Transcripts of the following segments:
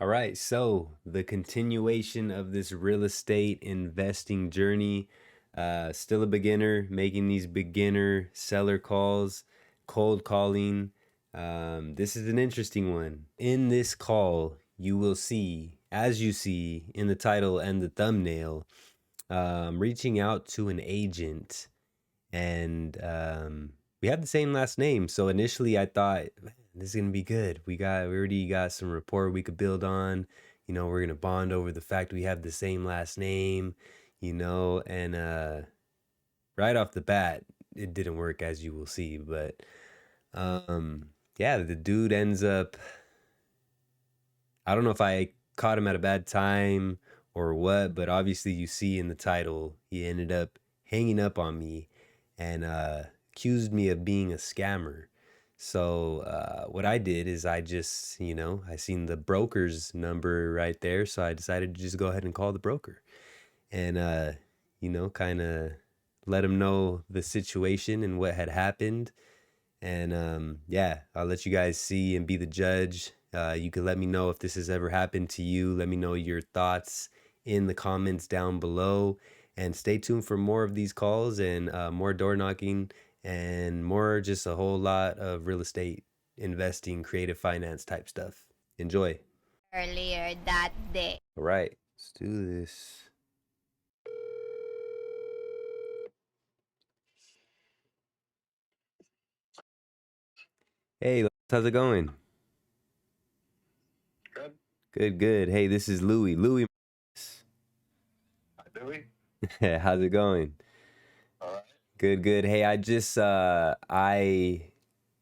All right, so the continuation of this real estate investing journey. Still a beginner, making these beginner seller calls, cold calling. This is an interesting one. In this call, you will see, as you see in the title and the thumbnail, reaching out to an agent and we have the same last name. So initially, I thought, "Man, this is gonna be good. We already got some rapport we could build on. We're gonna bond over the fact we have the same last name. And right off the bat, it didn't work as you will see. But yeah, the dude ends up. I don't know if I caught him at a bad time or what, but obviously you see in the title, he ended up hanging up on me and accused me of being a scammer. So what I did is I just, I seen the broker's number right there, so I decided to just go ahead and call the broker and, kind of let him know the situation and what had happened. And yeah, I'll let you guys see and be the judge. You can let me know if this has ever happened to you. Let me know your thoughts in the comments down below. And stay tuned for more of these calls and more door knocking and more just a whole lot of real estate investing, creative finance type stuff. Enjoy. Earlier that day. All right, let's do this. Hey, how's it going? Good. Good, good. Hey, this is Louie. Louie. Louis? How's it going? All right. Good, good. Hey, I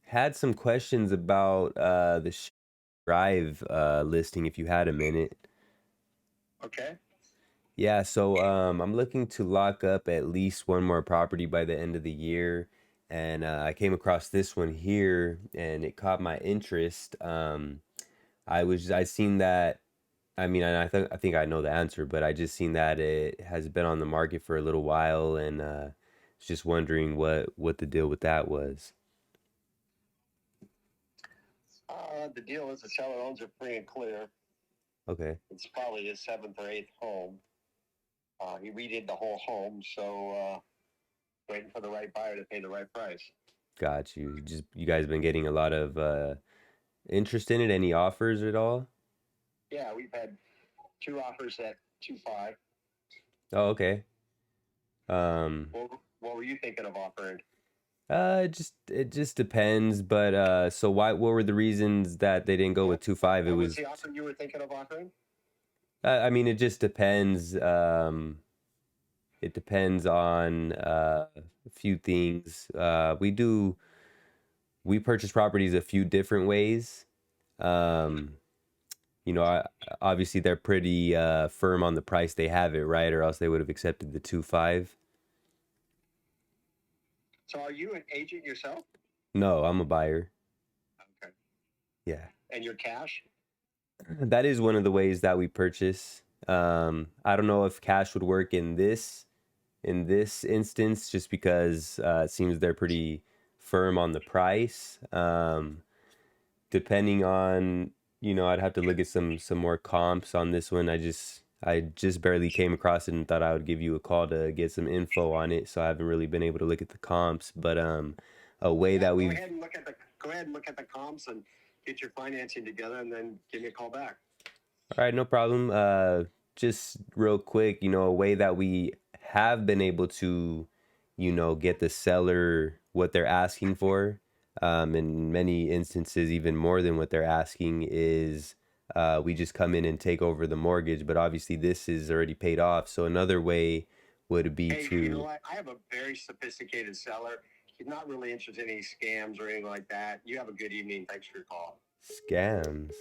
had some questions about the Drive listing if you had a minute. Okay. Yeah, so I'm looking to lock up at least one more property by the end of the year, and I came across this one here, and it caught my interest. I seen that. I mean, I think I know the answer, but I just seen that it has been on the market for a little while, and was just wondering what the deal with that was. The deal is the seller owns it free and clear. Okay. It's probably his seventh or eighth home. He redid the whole home, so waiting for the right buyer to pay the right price. Got you. Just you guys been getting a lot of interest in it? Any offers at all? Yeah, we've had two offers at 2.5. Oh, okay. Um, What were you thinking of offering? it just depends, but so what were the reasons that they didn't go with 2.5? It What was was the offer you were thinking of offering? I mean it just depends. It depends on a few things. We purchase properties a few different ways. Um, Obviously they're pretty firm on the price they have it, right? Or else they would have accepted the 2.5. So are you an agent yourself? No, I'm a buyer. Okay. Yeah. And your cash? That is one of the ways that we purchase. I don't know if cash would work in this instance, just because it seems they're pretty firm on the price. Depending on, I'd have to look at some more comps on this one. I just barely came across it and thought I would give you a call to get some info on it. So I haven't really been able to look at the comps, but a way Yeah, that we've go ahead and look at the comps and get your financing together, and then give me a call back. All right, no problem. Just real quick, a way that we have been able to, get the seller what they're asking for, in many instances, even more than what they're asking, is we just come in and take over the mortgage. But obviously, this is already paid off. So another way would be Hey, you know to what? I have a very sophisticated seller. He's not really interested in any scams or anything like that. You have a good evening. Thanks for your call. scams.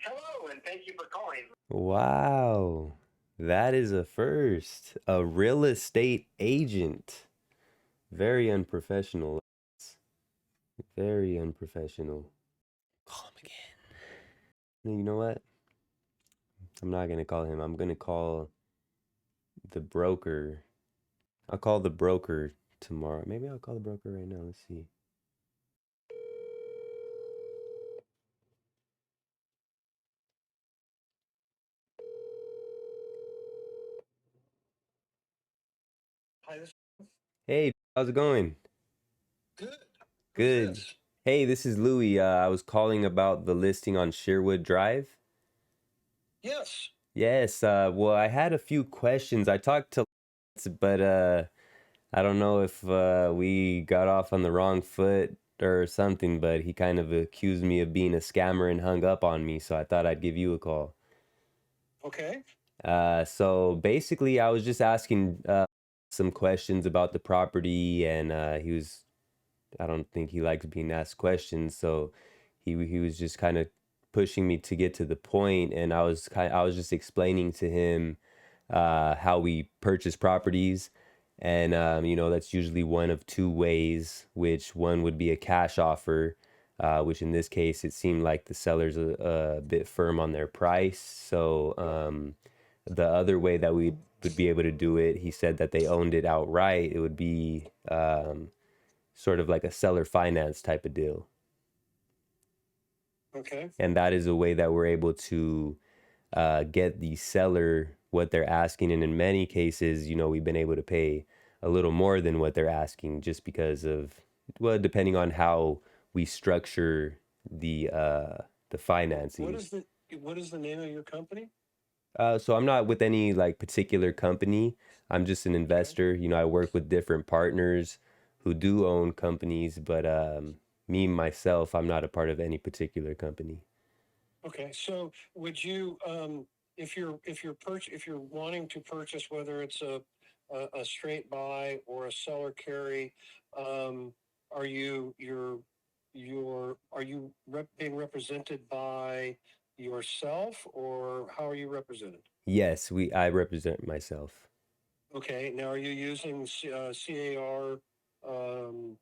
Hello, and thank you for calling. Wow. That is a first. A real estate agent. Very unprofessional. Very unprofessional. Call him again. You know what? I'm not gonna call him. I'm gonna call the broker. I'll call the broker tomorrow. Maybe I'll call the broker right now. Let's see. Hi, this Hey, how's it going? good. Who's Good. this? Hey, this is Louie. I was calling about the listing on Sherwood Drive. Yes. Yes, well, I had a few questions. I talked to, but I don't know if we got off on the wrong foot or something, but he kind of accused me of being a scammer and hung up on me, so I thought I'd give you a call. Okay. So basically, I was just asking some questions about the property, and I don't think he likes being asked questions, so he was just kind of pushing me to get to the point, and I was just explaining to him how we purchase properties, and that's usually one of two ways, which one would be a cash offer, which in this case it seemed like the seller's a bit firm on their price, so the other way that we would be able to do it, he said that they owned it outright. It would be sort of like a seller finance type of deal. Okay. And that is a way that we're able to get the seller what they're asking. And in many cases, we've been able to pay a little more than what they're asking just because of, well, depending on how we structure the What financing. is the what is the name of your company? So I'm not with any like particular company. I'm just an Okay. investor. I work with different partners who do own companies, but me myself, I'm not a part of any particular company. Okay. So would you if you're wanting to purchase, whether it's a straight buy or a seller carry, um are you being represented by yourself, or how are you represented? Yes, I represent myself. Okay, now are you using CAR um,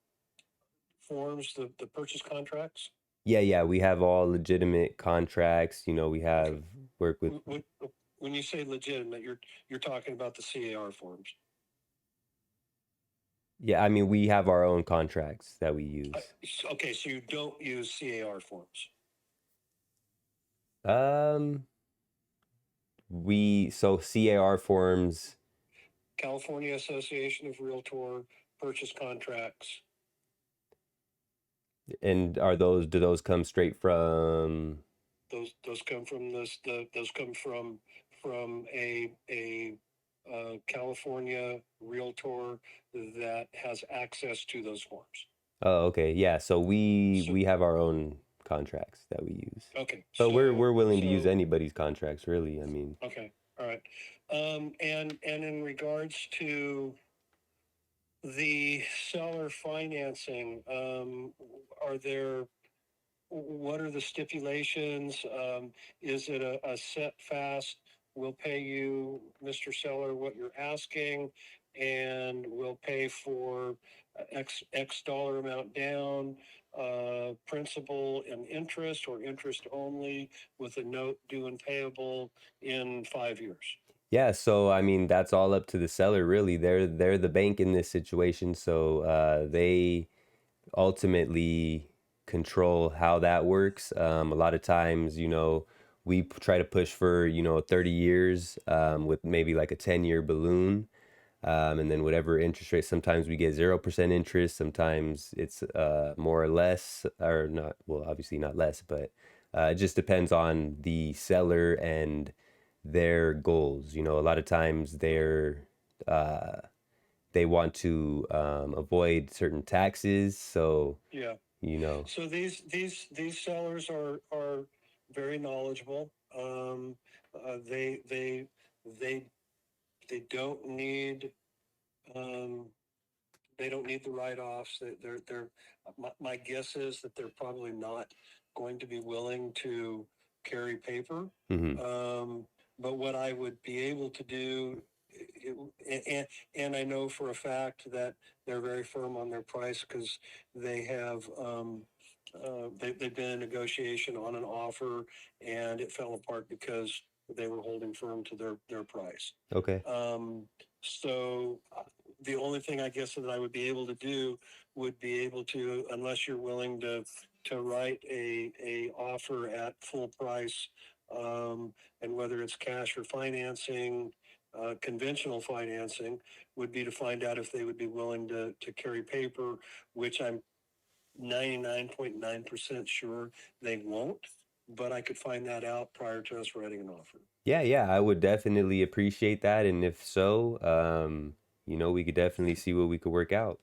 forms, the purchase contracts? Yeah, we have all legitimate contracts. We Okay. have work with. When, when you say legitimate, you're talking about the CAR forms. Yeah, I mean we have our own contracts that we Uh, use. okay, so you don't use CAR forms. Um, we so CAR forms, California Association of Realtor purchase contracts. and are those do those come straight from? Those come from those come from a California Realtor that has access to those forms. Oh, okay. Yeah, so we So we have our own contracts that we use. okay, But we're so we're willing to use so anybody's contracts, really. I mean, okay, all right. And in regards to the seller financing, are there what are the stipulations? Is it a set fast? We'll pay you, Mr. Seller, what you're asking, and we'll pay for X dollar amount down, principal and interest, or interest only, with a note due and payable in 5 years. yeah, so I mean that's all up to the seller, really. They're the bank in this situation, so they ultimately control how that works. A lot of times, we try to push for, 30 years with maybe like a 10-year balloon. And then whatever interest rate, sometimes we get 0% interest, sometimes it's more or less, or not, well, obviously not less, but it just depends on the seller and their goals. A lot of times uh, they want to avoid certain taxes. So, Yeah. you know, So these sellers are very knowledgeable. They they they don't need um, they don't need the write-offs. My guess is that they're probably not going to be willing to carry paper. Mm-hmm. But what I would be able to do, and I know for a fact that they're very firm on their price because they have they've been in negotiation on an offer and it fell apart because they were holding firm to their price. Okay. So the only thing I guess that I would be able to do would be able to, unless you're willing to write a offer at full price, and whether it's cash or financing, conventional financing, would be to find out if they would be willing to carry paper, which I'm 99.9% sure they won't, but I could find that out prior to us writing an offer. Yeah, yeah, I would definitely appreciate that. And if so, we could definitely see what we could work out.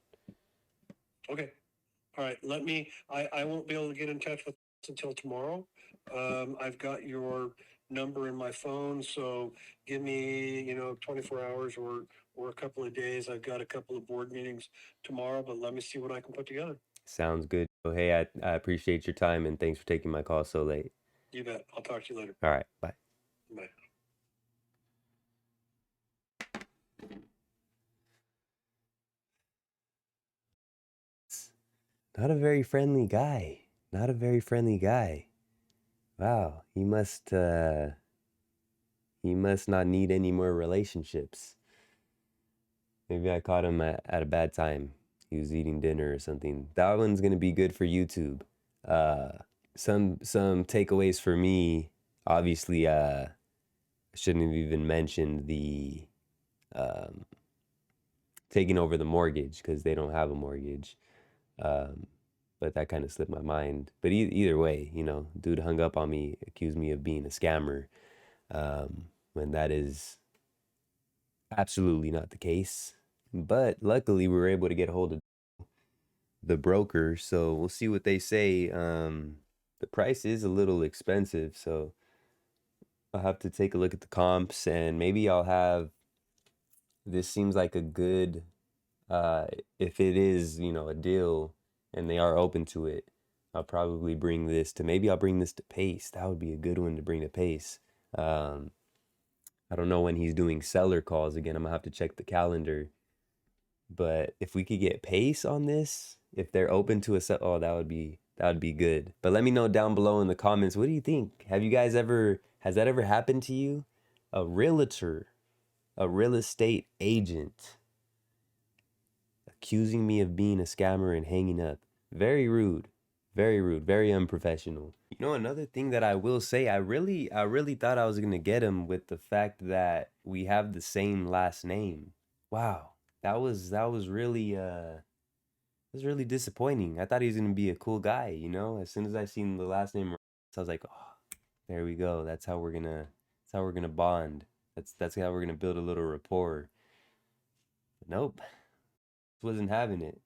Okay. All right. I won't be able to get in touch with us until tomorrow. I've got your number in my phone. So give me, 24 hours or a couple of days. I've got a couple of board meetings tomorrow, but let me see what I can put together. Sounds good. So, hey, I appreciate your time and thanks for taking my call so late. You bet. I'll talk to you later. All right, bye. Bye. Not a very friendly guy. Not a very friendly guy. Wow, he must not need any more relationships. Maybe I caught him at a bad time. He was eating dinner or something. That one's gonna be good for YouTube. Uh, some takeaways for me. Obviously, I shouldn't have even mentioned the um, taking over the mortgage because they don't have a mortgage. Um, but that kind of slipped my mind. But either way, dude hung up on me, accused me of being a scammer, when that is absolutely not the case. But luckily, we were able to get a hold of the broker, so we'll see what they say. The price is a little expensive, so I'll have to take a look at the comps, and maybe I'll have. This seems like a good, uh, if it is, a deal, and they are open to it. I'll probably bring this to. Maybe I'll bring this to Pace. That would be a good one to bring to Pace. Um, I don't know when he's doing seller calls again. I'm gonna have to check the calendar. But if we could get Pace on this, if they're open to a set, oh, that would be good. But let me know down below in the comments. What do you think? Has that ever happened to you? A realtor, a real estate agent accusing me of being a scammer and hanging up. Very rude. Very rude, very unprofessional. Another thing that I will say, I really thought I was gonna get him with the fact that we have the same last name. Wow, that was really disappointing. I thought he was gonna be a cool guy. As soon as I seen the last name, I was like, oh, there we go. That's how we're gonna bond. That's how we're gonna build a little rapport. But nope, wasn't having it.